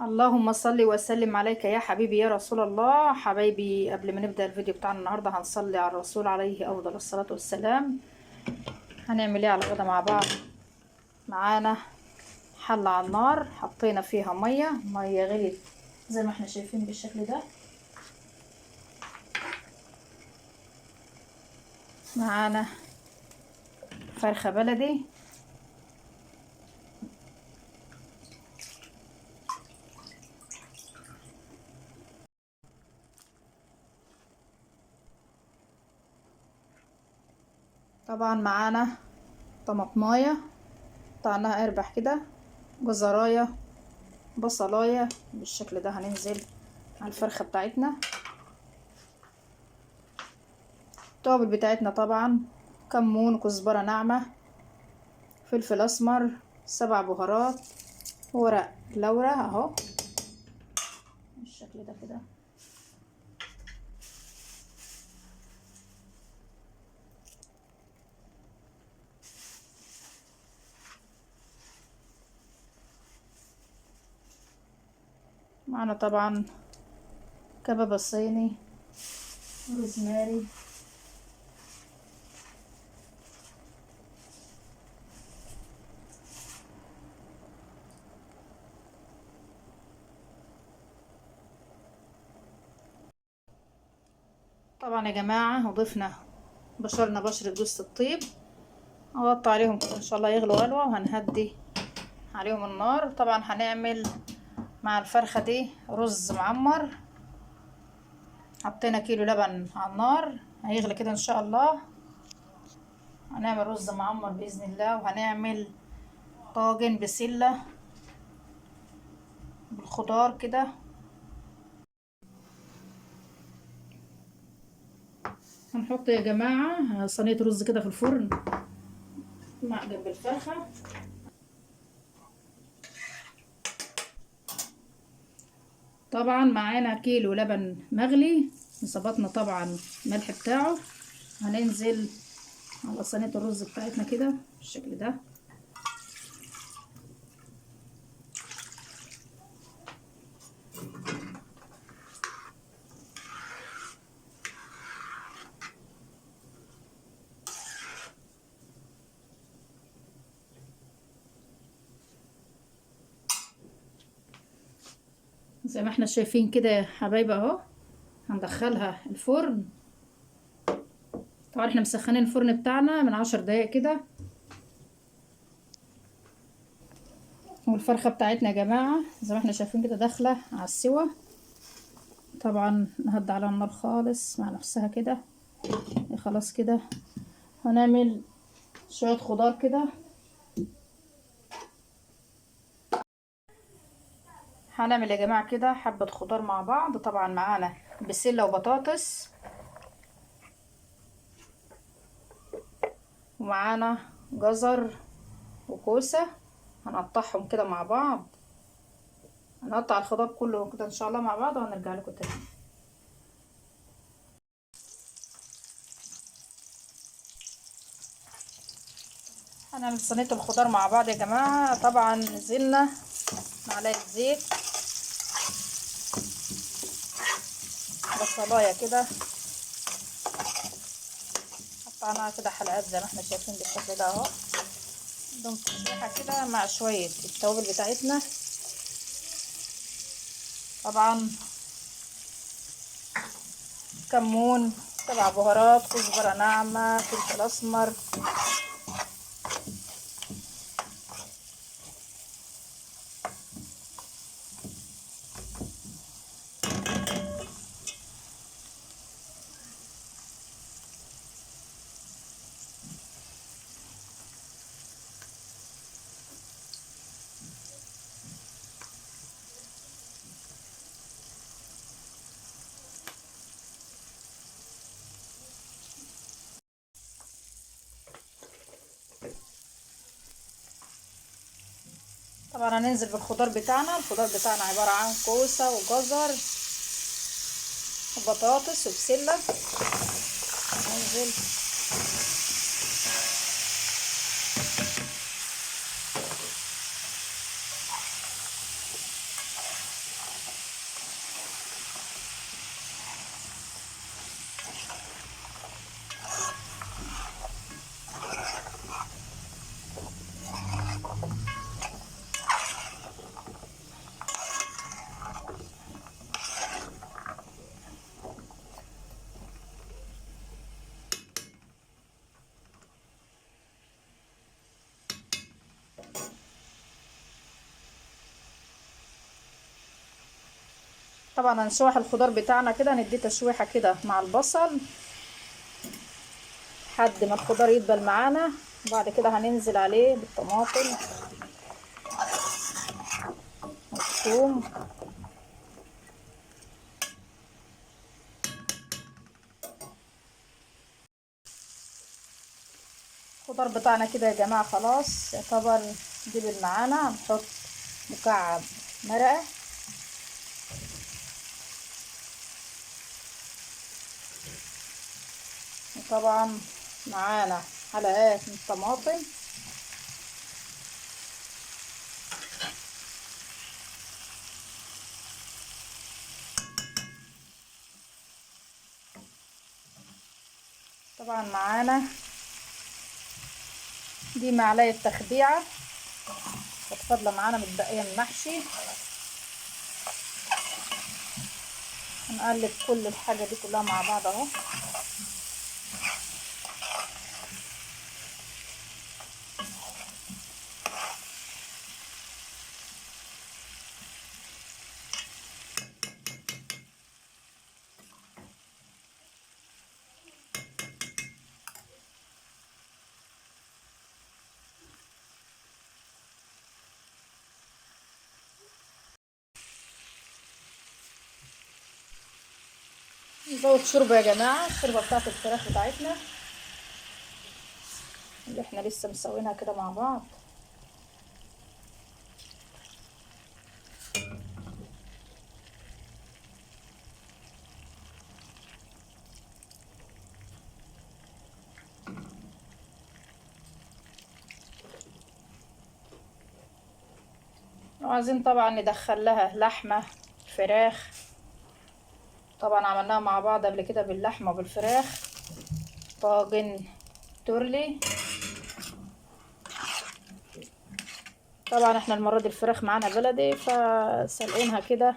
اللهم صل وسلم عليك يا حبيبي يا رسول الله. حبايبي، قبل ما نبدأ الفيديو بتاعنا النهاردة هنصلي على الرسول عليه أفضل الصلاة والسلام. هنعمل ايه على الغدا مع بعض؟ معانا حلة على النار، حطينا فيها مية غليت زي ما احنا شايفين بالشكل ده. معانا فرخة بلدي، طبعا معانا طماطمايه قطعناها اربح كده، جزرايه، بصلايه بالشكل ده. هننزل على الفرخة بتاعتنا. التوابل بتاعتنا طبعا كمون، كزبرة ناعمة، فلفل اسمر، 7 بهارات، ورق لورا اهو بالشكل ده كده. معنا طبعا كباب صيني، روزماري، طبعا يا جماعة. وضفنا بشرنا بشرة جوز الطيب، هغطي عليهم كده ان شاء الله يغلوا غلوة، وهنهدي عليهم النار. طبعا هنعمل مع الفرخة دي رز معمر. حطينا كيلو لبن على النار هيغلي كده ان شاء الله. هنعمل رز معمر بإذن الله، وهنعمل طاجن بسلة بالخضار كده. هنحط يا جماعة صينية رز كده في الفرن مع جنب الفرخة. طبعا معانا كيلو لبن مغلي، ظبطنا طبعا الملح بتاعه. هننزل على صينية الرز بتاعتنا كده بالشكل ده. زي ما احنا شايفين كده يا حبايبي اهو. هندخلها الفرن. طبعا احنا مسخنين الفرن بتاعنا من 10 دقايق كده. والفرخة بتاعتنا يا جماعة زي ما احنا شايفين كده داخلة على السوا. طبعا نهدي على النار خالص مع نفسها كده. خلاص كده هنعمل شوية خضار كده. هنعمل يا جماعة كده حبة خضار مع بعض. طبعا معانا بسلة وبطاطس، ومعانا جزر وكوسة. هنقطعهم كده مع بعض. هنقطع الخضار كله كده ان شاء الله مع بعض، وهنرجع لكم تاني. هنعمل صينية الخضار مع بعض يا جماعة. طبعا نزلنا معلقة زيت، بصلاية كده قطعناها كده حلقات زي ما احنا شايفين بالشكل ده اهو. بدون تشويحة كده مع شوية التوابل بتاعتنا. طبعا كمون، 7 بهارات، كزبرة ناعمة، فلفل اسمر. طبعا هننزل بالخضار بتاعنا. الخضار بتاعنا عبارة عن كوسة وجزر وبطاطس وبسلة. هننزل طبعا هنشوح الخضار بتاعنا كده، نديه تشويحه كده مع البصل لحد ما الخضار يدبل معانا. وبعد كده هننزل عليه بالطماطم والثوم. الخضار بتاعنا كده يا جماعه خلاص يعتبر دبل معانا. هنحط مكعب مرقه، وطبعا معانا حلقات من الطماطم. طبعا معانا دي معلقه تخديعه كانت فاضله معانا متبقيه من المحشي. هنقلب كل الحاجه دي كلها مع بعض اهو. نزود شوربه يا جماعه، الشوربه بتاعت الفراخ بتاعتنا اللي احنا لسه مسوينها كده مع بعض. وعايزين طبعا ندخل لها لحمه فراخ، طبعا عملناها مع بعض قبل كده باللحمه وبالفراخ، طاجن تورلي. طبعا احنا المره دي الفراخ معانا بلدي فسلقينها كده.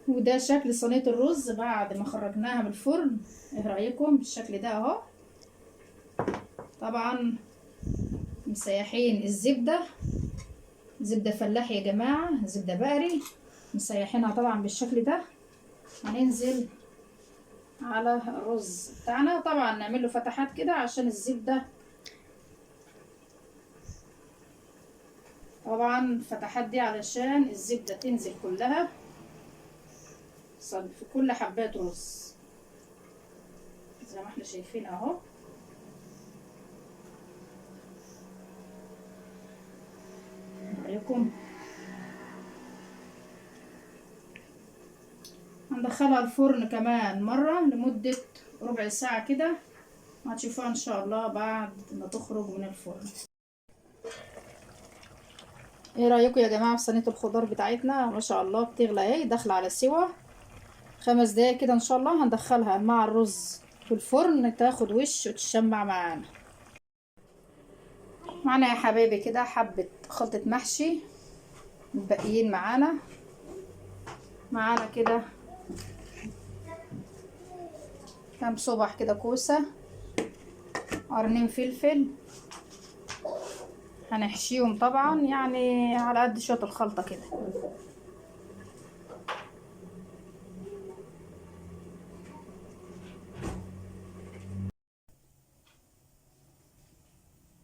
وده شكل صينيه الرز بعد ما خرجناها من الفرن. ايه رايكم بالشكل ده اهو؟ طبعا مسيحين الزبده، زبده فلاحي يا جماعه، زبده بقري، مسيحينها طبعا بالشكل ده. هننزل على الرز بتاعنا، طبعا نعمل له فتحات كده عشان الزبده، طبعا الفتحات دي علشان الزبده تنزل كلها في كل حبات رز زي ما احنا شايفين اهو. عليكم هندخلها الفرن كمان مرة لمدة ربع ساعة كده، هتشوفوها ان شاء الله بعد ما تخرج من الفرن. ايه رأيكم يا جماعة في صينية الخضار بتاعتنا؟ ما شاء الله بتغلى اهي، داخلة على سوا. 5 دقايق كده ان شاء الله هندخلها مع الرز في الفرن تاخد وش وتشمع معانا. معانا يا حبايبي كده حبة خلطة محشي متبقيين معانا كده كام صبح كده كوسة، قرنين فلفل، هنحشيهم طبعا يعني على قد شوية الخلطة كده.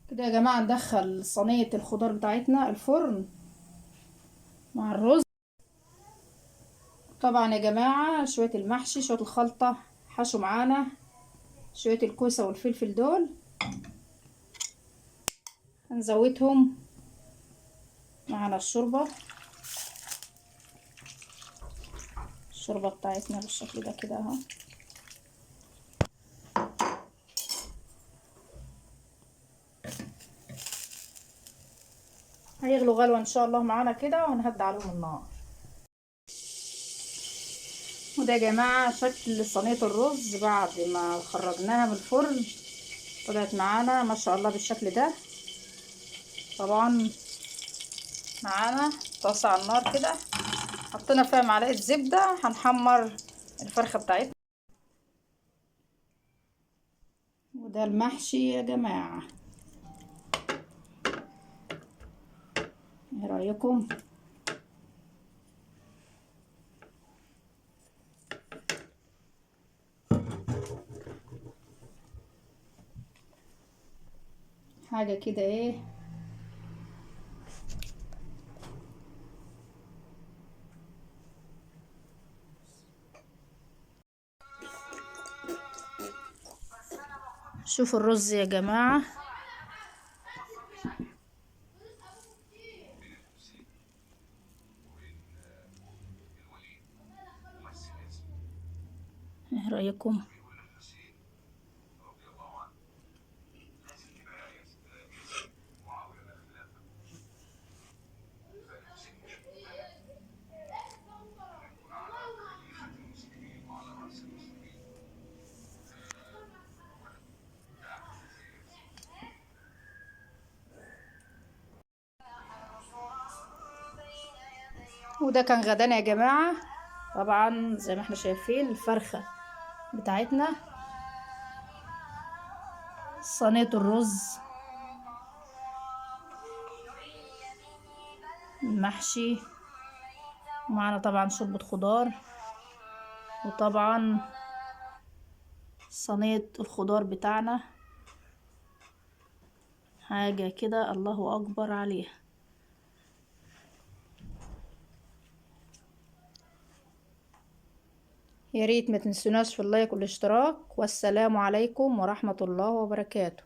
كده يا جماعة ندخل صينية الخضار بتاعتنا الفرن مع الرز. طبعا يا جماعة شوية المحشي شوية الخلطة حشو معانا، شوية الكوسة والفلفل دول هنزودهم معانا الشوربة بتاعتنا بالشكل ده كده اهو. هيغلوا غلوة ان شاء الله معانا كده، وهنهدي عليهم النار. وده يا جماعة شكل صينية الرز بعد ما خرجناها من الفرن. طلعت معانا ما شاء الله بالشكل ده. طبعا معانا طاسة على النار كده، حطينا فيها معلقة زبدة، هنحمر الفرخة بتاعتنا. وده المحشي يا جماعة، ايه رأيكم؟ حاجة كده ايه. شوفوا الرز يا جماعة، ايه رأيكم؟ وده كان غدانا يا جماعة. طبعا زي ما احنا شايفين الفرخة بتاعتنا، صينية الرز، المحشي، ومعنا طبعا شوربة خضار، وطبعا صينية الخضار بتاعنا. حاجة كده الله أكبر عليها. يا ريت ما تنسوناش في اللايك والاشتراك، والسلام عليكم ورحمة الله وبركاته.